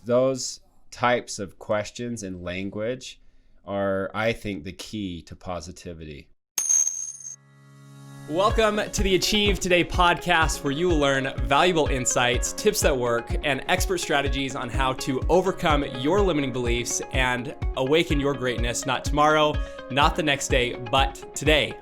those types of questions and language are, I think, the key to positivity. Welcome to the Achieve Today podcast, where you will learn valuable insights, tips that work, and expert strategies on how to overcome your limiting beliefs and awaken your greatness, not tomorrow, not the next day, but today.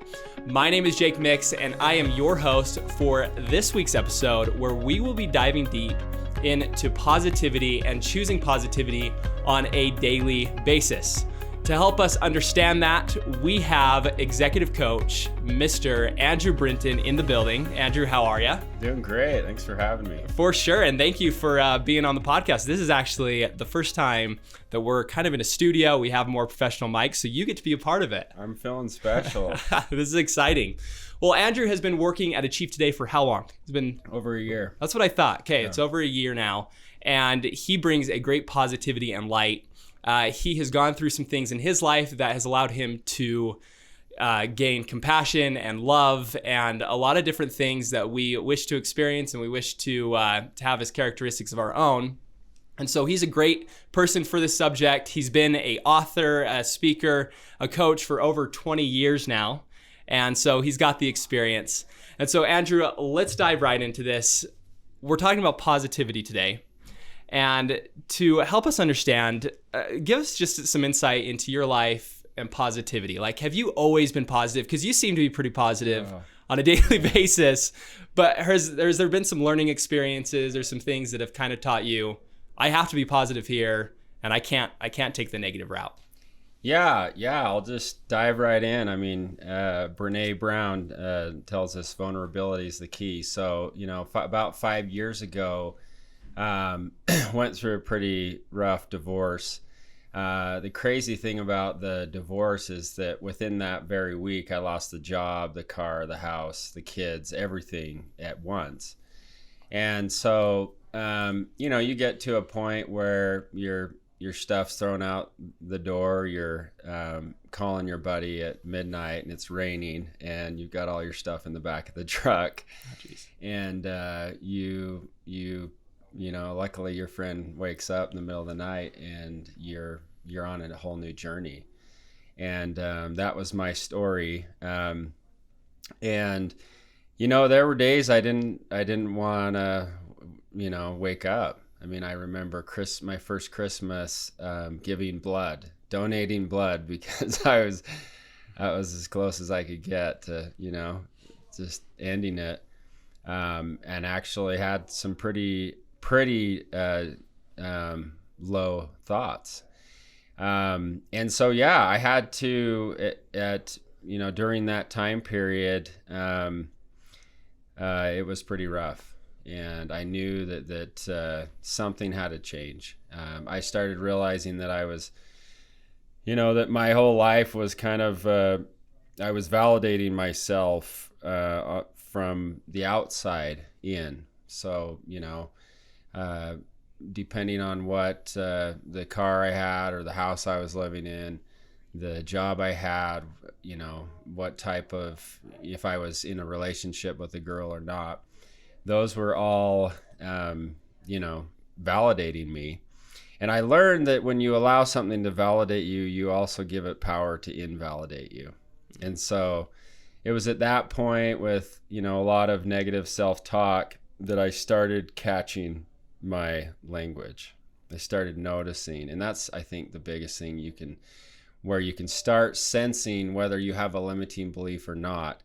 My name is Jake Mix, and I am your host for this week's episode, where we will be diving deep into positivity and choosing positivity on a daily basis. To help us understand that, we have Executive Coach, Mr. Andrew Brinton in the building. Andrew, how are you? Doing great. Thanks for having me. For sure. And thank you for being on the podcast. This is actually the first time that we're kind of in a studio. We have more professional mics, so you get to be a part of it. I'm feeling special. This is exciting. Well, Andrew has been working at Achieve Today for how long? It's been over a year. That's what I thought. Okay, Yeah. It's over a year now. And he brings a great positivity and light. He has gone through some things in his life that has allowed him to gain compassion and love and a lot of different things that we wish to experience and we wish to have as characteristics of our own. And so he's a great person for this subject. He's been an author, a speaker, a coach for over 20 years now. And so he's got the experience. And so, Andrew, let's dive right into this. We're talking about positivity today. And to help us understand, give us just some insight into your life and positivity. Like, have you always been positive? Because you seem to be pretty positive on a daily basis. But has there been some learning experiences or some things that have kind of taught you, I have to be positive here, and I can't take the negative route? Yeah. I'll just dive right in. I mean, Brene Brown tells us vulnerability is the key. So, about 5 years ago, went through a pretty rough divorce. The crazy thing about the divorce is that within that very week, I lost the job, the car, the house, the kids, everything at once. And so, you get to a point where your stuff's thrown out the door, you're calling your buddy at midnight and it's raining and you've got all your stuff in the back of the truck. And luckily your friend wakes up in the middle of the night and you're on a whole new journey. And that was my story. And there were days I didn't want to wake up. I mean, I remember my first Christmas giving blood, donating blood, because I was as close as I could get to just ending it, and actually had some pretty low thoughts. And so, I had to, during that time period, it was pretty rough. And I knew that something had to change. I started realizing that I was, that my whole life was kind of, I was validating myself from the outside in. So, depending on what the car I had or the house I was living in, the job I had, what type of, if I was in a relationship with a girl or not, those were all, validating me. And I learned that when you allow something to validate you, you also give it power to invalidate you. And so it was at that point with, a lot of negative self-talk that I started catching my language. I started noticing. And that's, I think, the biggest thing where you can start sensing whether you have a limiting belief or not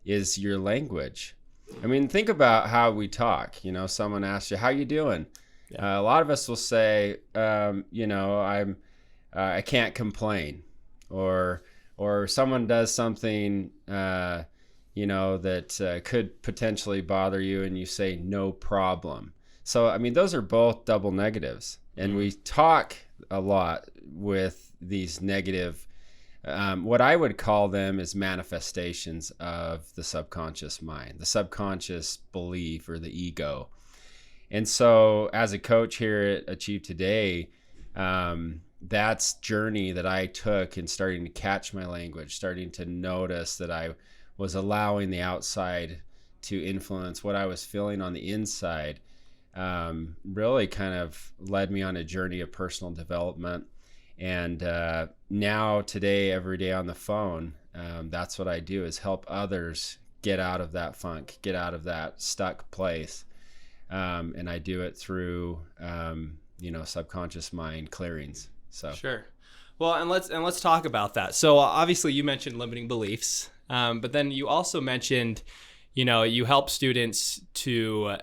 is your language. I mean, think about how we talk. Someone asks you, "How you doing?" Yeah. A lot of us will say, I can't complain, or someone does something, that could potentially bother you, and you say, "No problem." So, I mean, those are both double negatives, and we talk a lot with these negative. What I would call them is manifestations of the subconscious mind, the subconscious belief or the ego. And so as a coach here at Achieve Today, that's journey that I took in starting to catch my language, starting to notice that I was allowing the outside to influence what I was feeling on the inside. really kind of led me on a journey of personal development. And now today, every day on the phone, that's what I do, is help others get out of that funk, get out of that stuck place. And I do it through, subconscious mind clearings. So Sure. Well, and let's talk about that. So obviously you mentioned limiting beliefs, but then you also mentioned, you help students to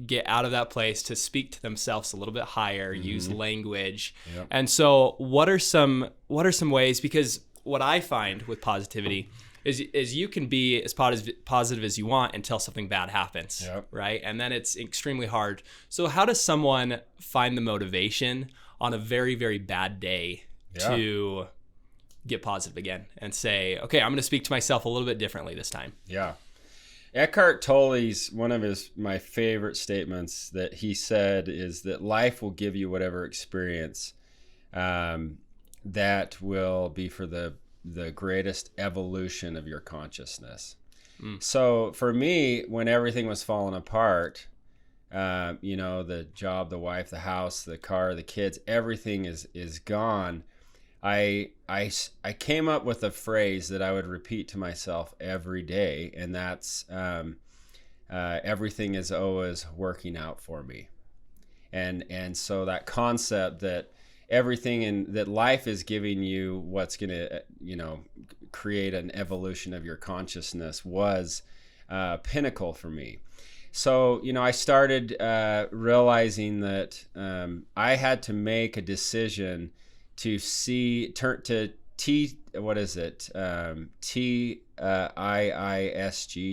get out of that place, to speak to themselves a little bit higher, use language. Yep. And so what are some ways, because what I find with positivity is you can be as positive as you want until something bad happens, Yep. right? And then it's extremely hard. So how does someone find the motivation on a very, very bad day to get positive again and say, okay, I'm going to speak to myself a little bit differently this time? Yeah. Eckhart Tolle's, one of my favorite statements that he said is that life will give you whatever experience that will be for the greatest evolution of your consciousness. So for me, when everything was falling apart, the job, the wife, the house, the car, the kids, everything is gone. I came up with a phrase that I would repeat to myself every day, and that's everything is always working out for me. And so that concept that that life is giving you what's going to, create an evolution of your consciousness was pinnacle for me. So, I started realizing that I had to make a decision to TIISG,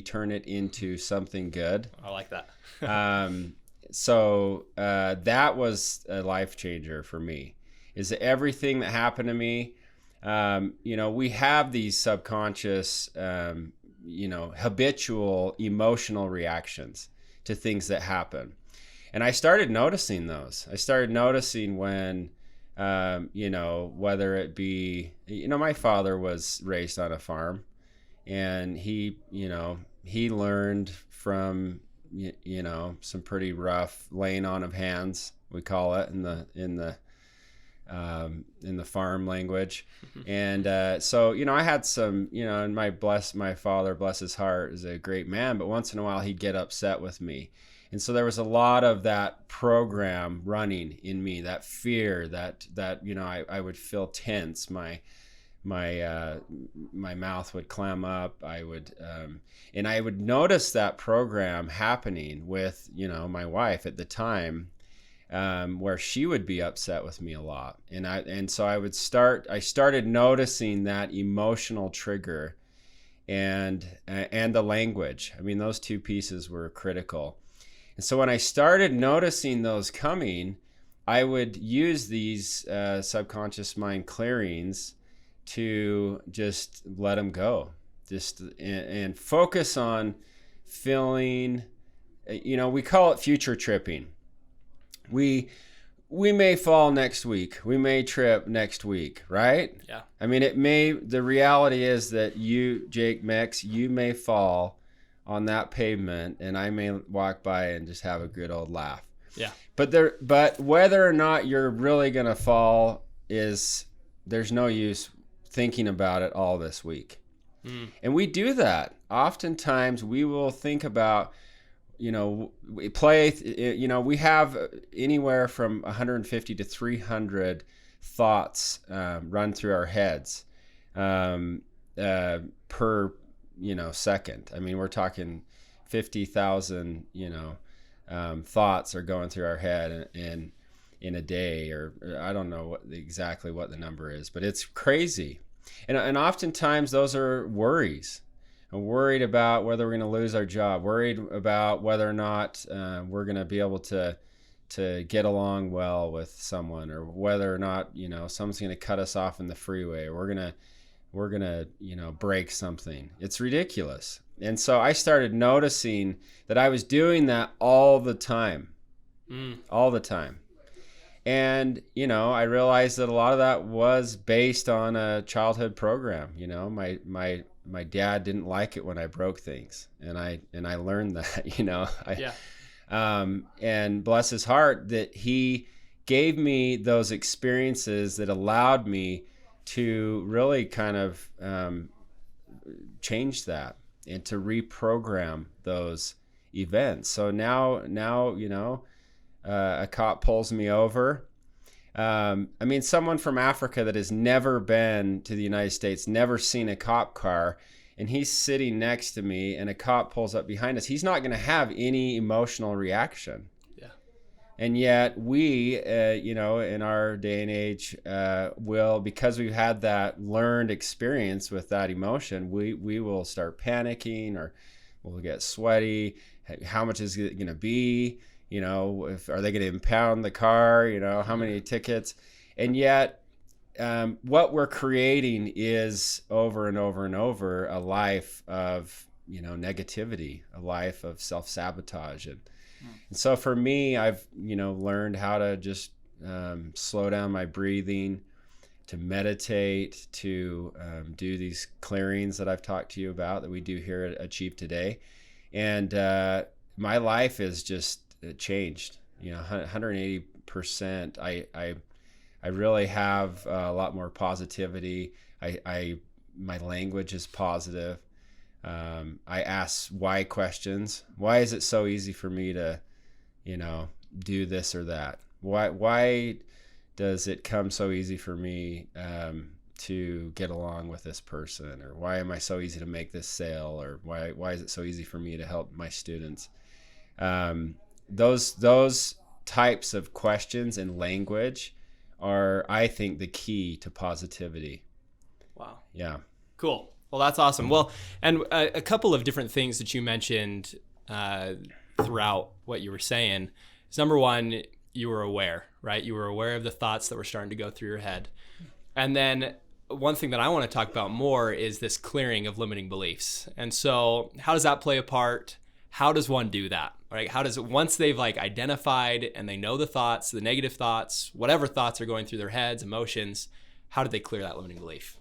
turn it into something good. I like that. So that was a life changer for me, is that everything that happened to me, we have these subconscious, habitual emotional reactions to things that happen. And I started noticing those. I started noticing when, whether it be, my father was raised on a farm, and he learned from, some pretty rough laying on of hands, we call it in the farm language. And so I had some, and my father, bless his heart, is a great man, but once in a while he'd get upset with me. And so there was a lot of that program running in me, that fear, that I would feel tense, my mouth would clam up, and I would notice that program happening with my wife at the time, where she would be upset with me a lot, and so I started noticing that emotional trigger, and the language. I mean, those two pieces were critical. And so when I started noticing those coming, I would use these subconscious mind clearings to just let them go, and focus on feeling. We call it future tripping. We may fall next week. We may trip next week, right? Yeah. I mean, the reality is that you, Jake Mex, you may fall on that pavement, and I may walk by and just have a good old laugh. Yeah. But whether or not you're really going to fall there's no use thinking about it all this week. And we do that. Oftentimes we will think about, we have anywhere from 150 to 300 thoughts run through our heads per second. I mean, we're talking 50,000 thoughts are going through our head in a day, or I don't know exactly what the number is, but it's crazy. And oftentimes those are worries. I'm worried about whether we're going to lose our job, worried about whether or not we're going to be able to get along well with someone, or whether or not someone's going to cut us off in the freeway, or we're gonna break something. It's ridiculous. And so I started noticing that I was doing that all the time. And I realized that a lot of that was based on a childhood program. My dad didn't like it when I broke things, and I learned that. And bless his heart that he gave me those experiences that allowed me to really kind of change that and to reprogram those events. So now, a cop pulls me over. I mean, someone from Africa that has never been to the United States, never seen a cop car, and he's sitting next to me and a cop pulls up behind us, he's not going to have any emotional reaction. Yeah. And yet we, in our day and age, will, because we've had that learned experience with that emotion, we will start panicking, or we'll get sweaty. How much is it going to be? Are they going to impound the car? How many tickets? And yet, what we're creating is over and over and over a life of, negativity, a life of self-sabotage. And so for me, I've, learned how to just slow down my breathing, to meditate, to do these clearings that I've talked to you about that we do here at Achieve Today. And my life is just changed, 180%. I really have a lot more positivity. My language is positive. I ask why questions. Why is it so easy for me to, do this or that? Why does it come so easy for me to get along with this person? Or why am I so easy to make this sale? Or why is it so easy for me to help my students? Those types of questions and language are, I think, the key to positivity. Wow. Yeah. Cool. Well, that's awesome. Well, and a couple of different things that you mentioned throughout what you were saying is, number one, you were aware, right? You were aware of the thoughts that were starting to go through your head. And then one thing that I want to talk about more is this clearing of limiting beliefs. And so how does that play a part? How does one do that? Right? How does it, once they've identified and they know the thoughts, the negative thoughts, whatever thoughts are going through their heads, emotions, how do they clear that limiting belief?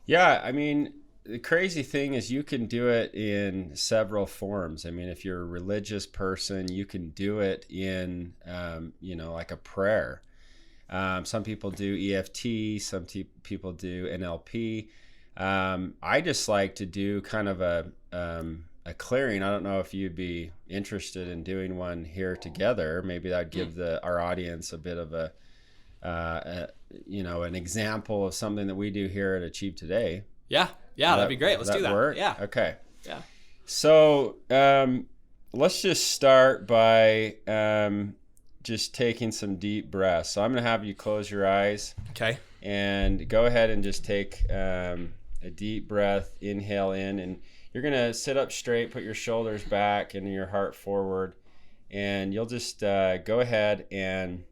Yeah, I mean, the crazy thing is you can do it in several forms. I mean, if you're a religious person, you can do it in, like a prayer. Some people do EFT, some people do NLP. I just like to do kind of a clearing. I don't know if you'd be interested in doing one here together. Maybe that'd give our audience a bit of an example of something that we do here at Achieve Today. Yeah, that'd be great. Let's do that. Work? Yeah. Okay. Yeah. So let's just start by just taking some deep breaths. So I'm going to have you close your eyes. Okay. And go ahead and just take a deep breath, inhale in, and you're going to sit up straight, put your shoulders back and your heart forward, and you'll just go ahead and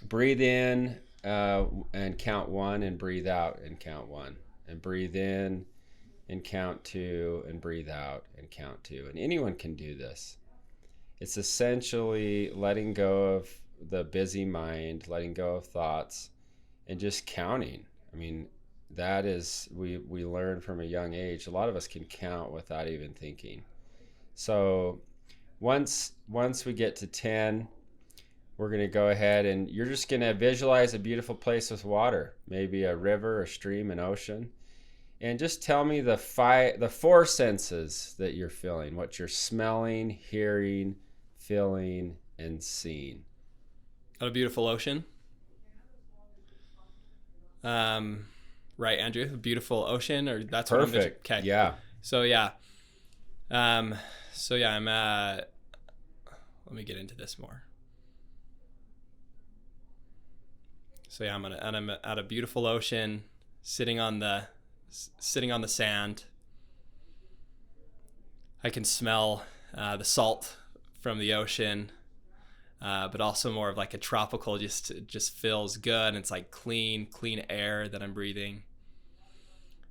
breathe in and count 1, and breathe out and count 1, and breathe in and count 2, and breathe out and count 2. And anyone can do this. It's essentially letting go of the busy mind, letting go of thoughts, and just counting. I mean, that is, we learn from a young age. A lot of us can count without even thinking. So once we get to 10, we're going to go ahead and you're just going to visualize a beautiful place with water, maybe a river, a stream, an ocean. And just tell me the 4 senses that you're feeling, what you're smelling, hearing, feeling, and seeing. Got a beautiful ocean. Right, Andrew, a beautiful ocean, or that's perfect. What I'm okay. Yeah. So I'm let me get into this more. So yeah, I'm at a beautiful ocean, sitting on the sand. I can smell the salt from the ocean, but also more of like a tropical, just feels good. And it's like clean air that I'm breathing.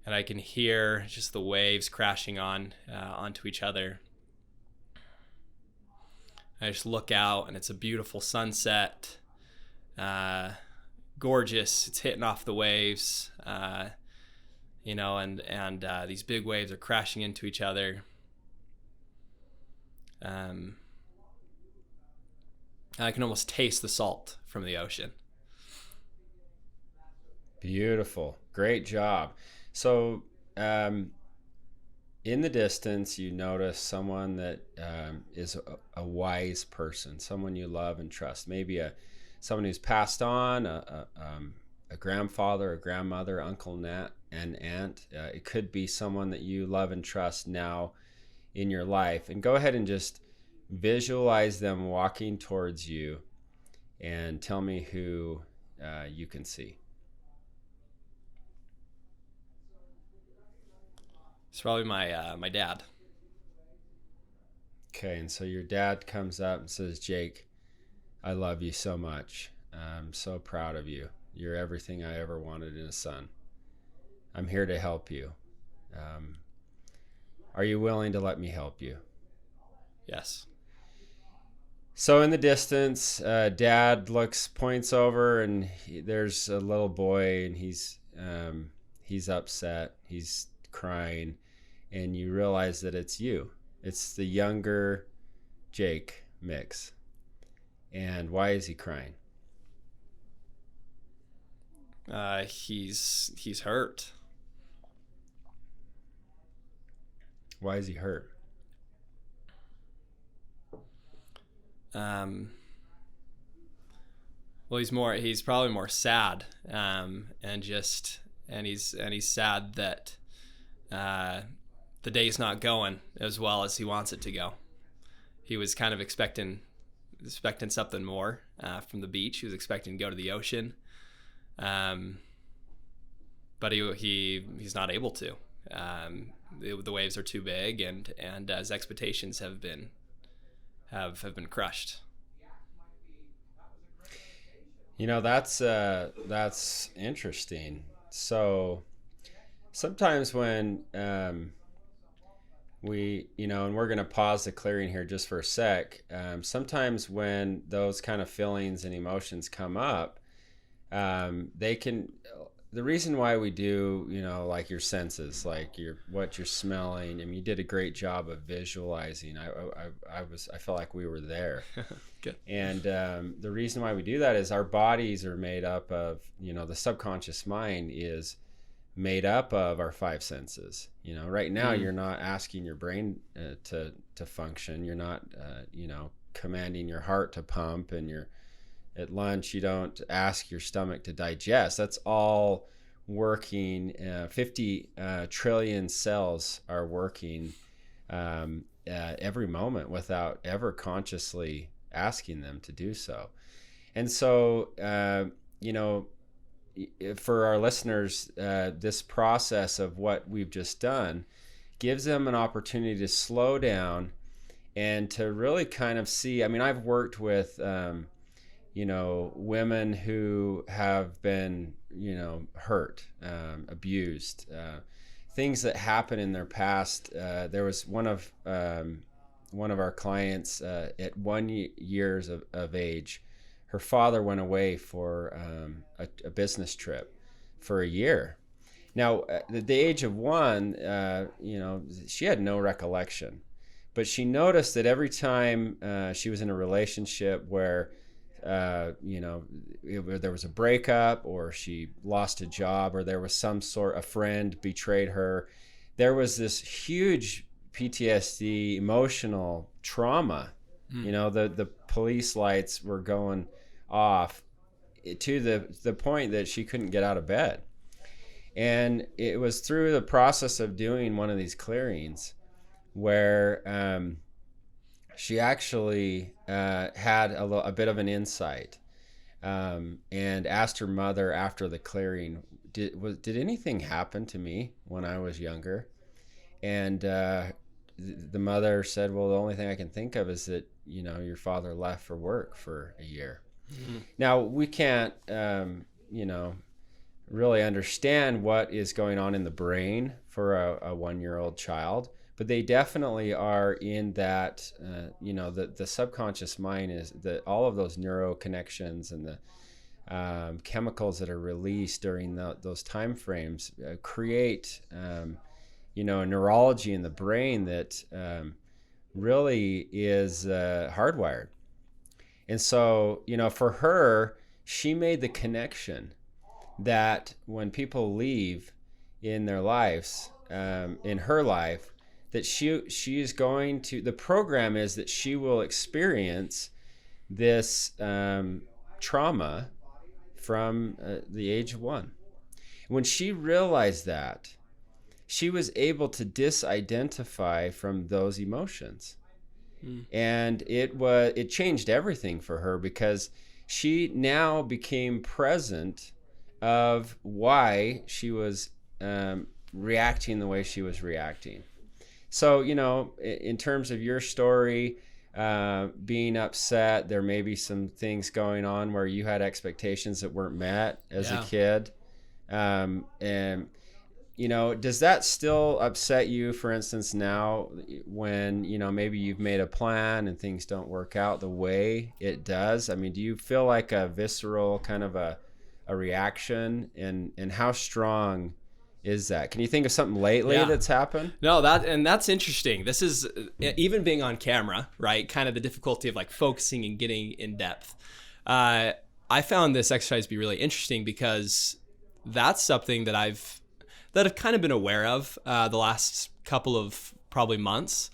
And I can hear just the waves crashing onto each other. I just look out and it's a beautiful sunset. Gorgeous. It's hitting off the waves, and these big waves are crashing into each other. And I can almost taste the salt from the ocean. Beautiful. Great job. So, in the distance, you notice someone that is a wise person, someone you love and trust. Maybe someone who's passed on, a grandfather, a grandmother, uncle, and aunt. It could be someone that you love and trust now in your life. And go ahead and just visualize them walking towards you, and tell me who you can see. It's probably my dad. Okay, and so your dad comes up and says, Jake, I love you so much. I'm so proud of you. You're everything I ever wanted in a son. I'm here to help you. Are you willing to let me help you? Yes. So in the distance, Dad points over, and there's a little boy, and he's upset. He's crying, and you realize that it's you. It's the younger Jake Mix. And why is he crying? He's hurt. Why is he hurt? Well, he's probably more sad, and he's sad that the day's not going as well as he wants it to go. He was kind of expecting something more from the beach. He was expecting to go to the ocean, but he's not able to. The waves are too big, and his expectations have been crushed. You know, that's interesting. So sometimes when and we're going to pause the clearing here just for a sec. Sometimes when those kind of feelings and emotions come up, the reason why we do, like your senses, like what you're smelling. I mean, you did a great job of visualizing. I felt like we were there. Good. And the reason why we do that is our bodies are made up of, the subconscious mind is made up of our five senses. Right now you're not asking your brain to function. You're not, commanding your heart to pump, and at lunch, you don't ask your stomach to digest. That's all working. 50 trillion cells are working every moment without ever consciously asking them to do so. And so, for our listeners, this process of what we've just done gives them an opportunity to slow down and to really kind of see. I mean, I've worked with women who have been, hurt, abused, things that happen in their past. There was one of our clients at 1 year of age. Her father went away for a business trip for a year. Now, at the age of 1, she had no recollection, but she noticed that every time she was in a relationship where there was a breakup, or she lost a job, or there was a friend betrayed her, there was this huge PTSD, emotional trauma. The police lights were going off to the point that she couldn't get out of bed. And it was through the process of doing one of these clearings where she actually had a bit of an insight, and asked her mother after the clearing, did anything happen to me when I was younger? And the mother said, well, the only thing I can think of is that your father left for work for a year. Mm-hmm. Now, we can't really understand what is going on in the brain for a 1-year-old child, but they definitely are in that, the subconscious mind is that all of those neuro connections and the chemicals that are released during those time frames create, a neurology in the brain that really is hardwired. And so, for her, she made the connection that when people leave in their lives, in her life, that she is going to, the program is that she will experience this trauma from the age of 1. When she realized that, she was able to disidentify from those emotions. And it changed everything for her, because she now became present of why she was reacting the way she was reacting. So, in terms of your story, being upset, there may be some things going on where you had expectations that weren't met as a kid. And does that still upset you, for instance, now when, maybe you've made a plan and things don't work out the way it does? I mean, do you feel like a visceral kind of a reaction, and how strong is that? Can you think of something lately that's happened? No, that's interesting. This is even being on camera, right? Kind of the difficulty of like focusing and getting in depth. I found this exercise to be really interesting, because that's something that I've kind of been aware of the last couple of probably months.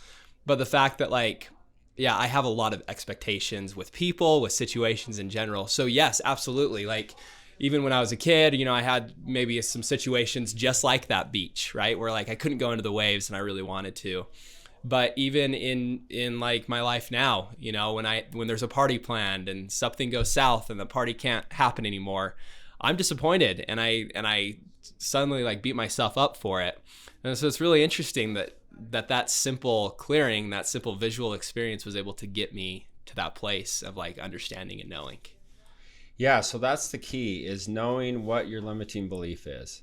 But the fact that I have a lot of expectations with people, with situations in general. So yes, absolutely. Like even when I was a kid, I had maybe some situations just like that beach, right? Where I couldn't go into the waves and I really wanted to. But even in like my life now, when there's a party planned and something goes south and the party can't happen anymore, I'm disappointed, and I suddenly beat myself up for it. And so it's really interesting that simple clearing, that simple visual experience was able to get me to that place of understanding and knowing. Yeah, so that's the key, is knowing what your limiting belief is.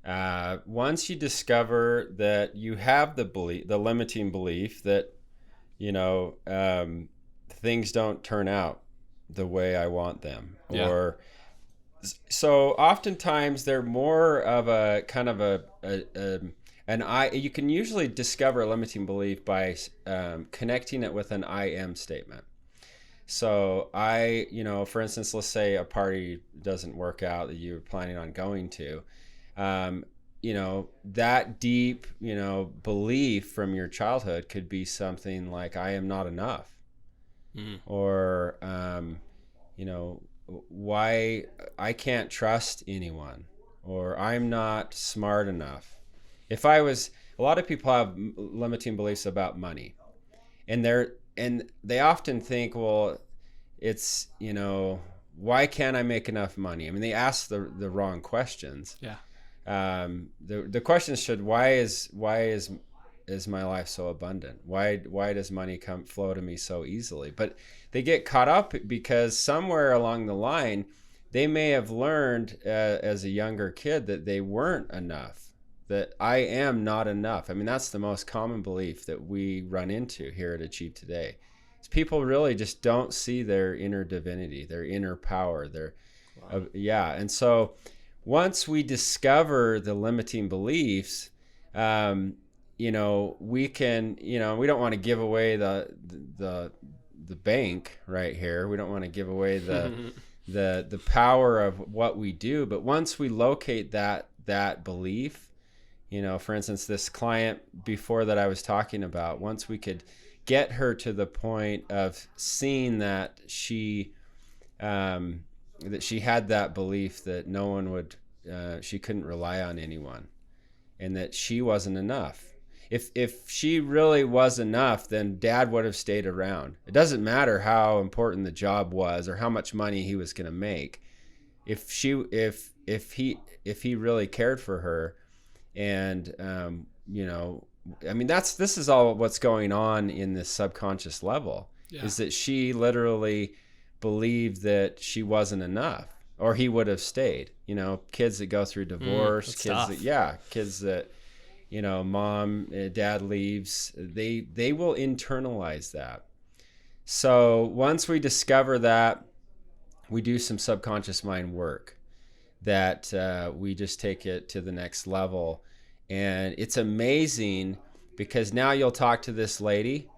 Once you discover that you have the limiting belief that, things don't turn out the way I want them, or so oftentimes they're more of a kind of you can usually discover a limiting belief by connecting it with an I am statement. So for instance, let's say a party doesn't work out that you were planning on going to. That deep, belief from your childhood could be something like, I am not enough. Or, why I can't trust anyone, or I'm not smart enough. A lot of people have limiting beliefs about money, and they often think, well, it's, why can't I make enough money? I mean, they ask the wrong questions. The questions should, why is my life so abundant? Why does money flow to me so easily? But they get caught up because somewhere along the line, they may have learned as a younger kid that they weren't enough, that I am not enough. I mean, that's the most common belief that we run into here at Achieve Today. Is people really just don't see their inner divinity, their inner power. And so once we discover the limiting beliefs, we can, we don't want to give away the bank right here. We don't want to give away the power of what we do. But once we locate that belief, for instance, this client before that I was talking about, once we could get her to the point of seeing that she had that belief that no one would, she couldn't rely on anyone, and that she wasn't enough. If she really was enough, then Dad would have stayed around. It doesn't matter how important the job was or how much money he was going to make. If he really cared for her, and this is all what's going on in this subconscious level, is that she literally believed that she wasn't enough, or he would have stayed. Kids that go through divorce, kids that mom, dad leaves, they will internalize that. So once we discover that, we do some subconscious mind work that we just take it to the next level. And it's amazing, because now you'll talk to this lady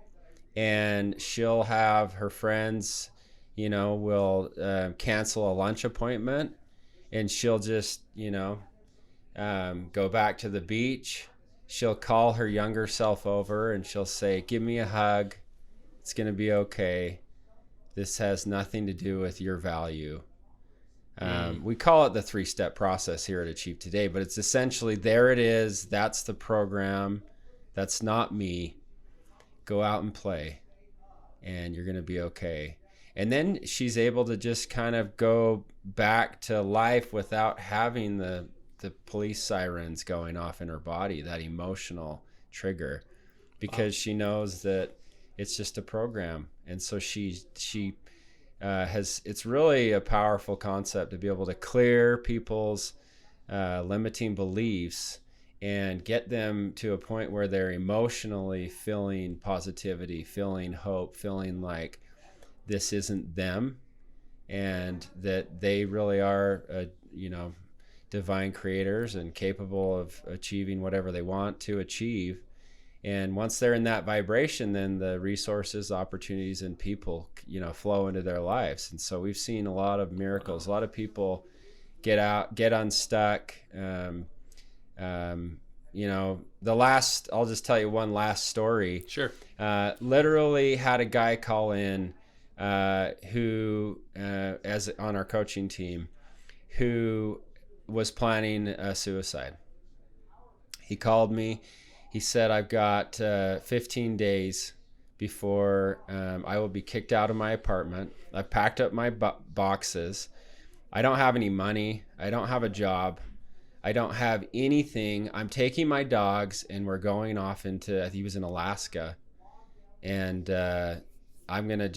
and she'll have her friends will cancel a lunch appointment, and she'll just, go back to the beach. She'll call her younger self over and she'll say, give me a hug. It's going to be okay. This has nothing to do with your value. We call it the 3-step process here at Achieve Today, but it's essentially, there it is. That's the program. That's not me. Go out and play and you're going to be okay. And then she's able to just kind of go back to life without having the police sirens going off in her body, that emotional trigger, because she knows that it's just a program. And so she it's really a powerful concept to be able to clear people's limiting beliefs and get them to a point where they're emotionally feeling positivity, feeling hope, feeling like this isn't them, and that they really are, divine creators and capable of achieving whatever they want to achieve. And once they're in that vibration, then the resources, opportunities, and people, flow into their lives. And so we've seen a lot of miracles. A lot of people get unstuck. I'll just tell you one last story. Sure. Literally had a guy call in who, as on our coaching team, who was planning a suicide. He called me. He said, I've got 15 days before I will be kicked out of my apartment. I've packed up my boxes. I don't have any money. I don't have a job. I don't have anything. I'm taking my dogs and we're going off into, I think he was in Alaska. And I'm going to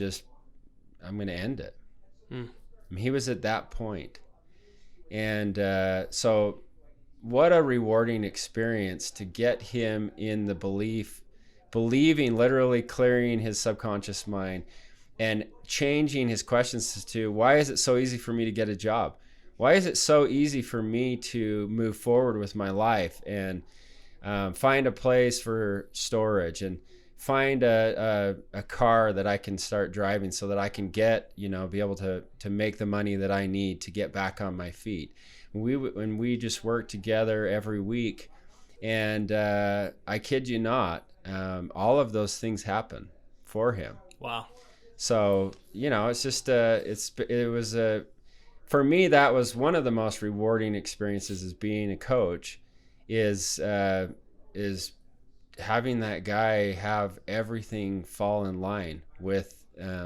end it. I mean, he was at that point. And so what a rewarding experience to get him in the believing, literally clearing his subconscious mind and changing his questions to, why is it so easy for me to get a job? Why is it so easy for me to move forward with my life and find a place for storage and find a car that I can start driving so that I can get, be able to make the money that I need to get back on my feet. When we just work together every week, and I kid you not, all of those things happen for him. Wow. So, it's just, for me, that was one of the most rewarding experiences as being a coach is having that guy have everything fall in line with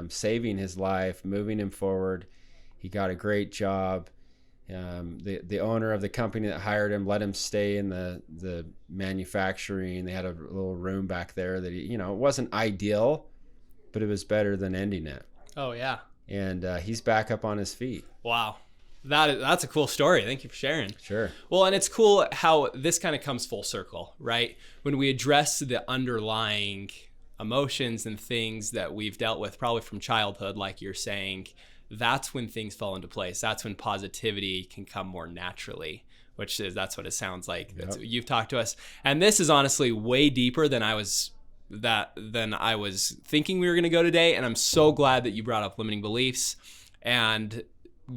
saving his life, moving him forward. He got a great job. The owner of the company that hired him let him stay in the manufacturing. They had a little room back there that it wasn't ideal, but it was better than ending it. Oh yeah. And he's back up on his feet. Wow. That's a cool story. Thank you for sharing. Sure. Well, and it's cool how this kind of comes full circle, right? When we address the underlying emotions and things that we've dealt with probably from childhood, like you're saying, that's when things fall into place. That's when positivity can come more naturally, that's what it sounds like. Yep. You've talked to us. And this is honestly way deeper than I was thinking we were going to go today. And I'm so glad that you brought up limiting beliefs and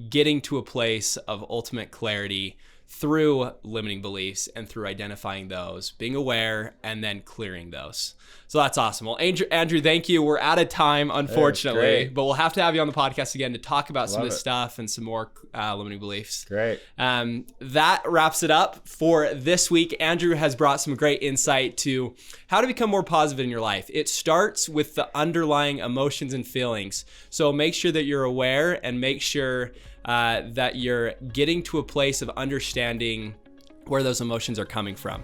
getting to a place of ultimate clarity through limiting beliefs and through identifying those, being aware, and then clearing those. So that's awesome. Well, Andrew, thank you. We're out of time, unfortunately, but we'll have to have you on the podcast again to talk about some of this stuff and some more limiting beliefs. Great. That wraps it up for this week. Andrew has brought some great insight to how to become more positive in your life. It starts with the underlying emotions and feelings. So make sure that you're aware and make sure that you're getting to a place of understanding where those emotions are coming from.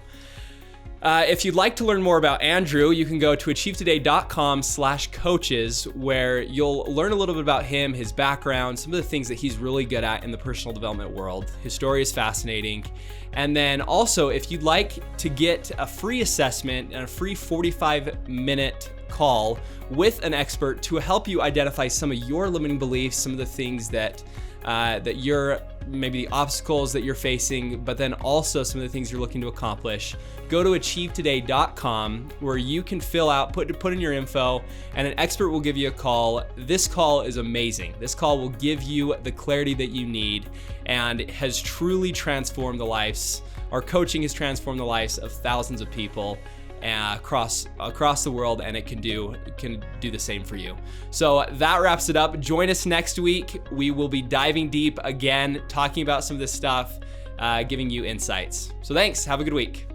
If you'd like to learn more about Andrew, you can go to achievetoday.com/coaches, where you'll learn a little bit about him, his background, some of the things that he's really good at in the personal development world. His story is fascinating. And then also, if you'd like to get a free assessment and a free 45-minute call with an expert to help you identify some of your limiting beliefs, some of the things that you're maybe the obstacles that you're facing, but then also some of the things you're looking to accomplish, go to achievetoday.com where you can fill out, put in your info, and an expert will give you a call. This call is amazing. This call will give you the clarity that you need, and it has truly transformed the lives. Our coaching has transformed the lives of thousands of people across the world, and it can do the same for you. So that wraps it up. Join us next week. We will be diving deep again, talking about some of this stuff, giving you insights. So thanks. Have a good week.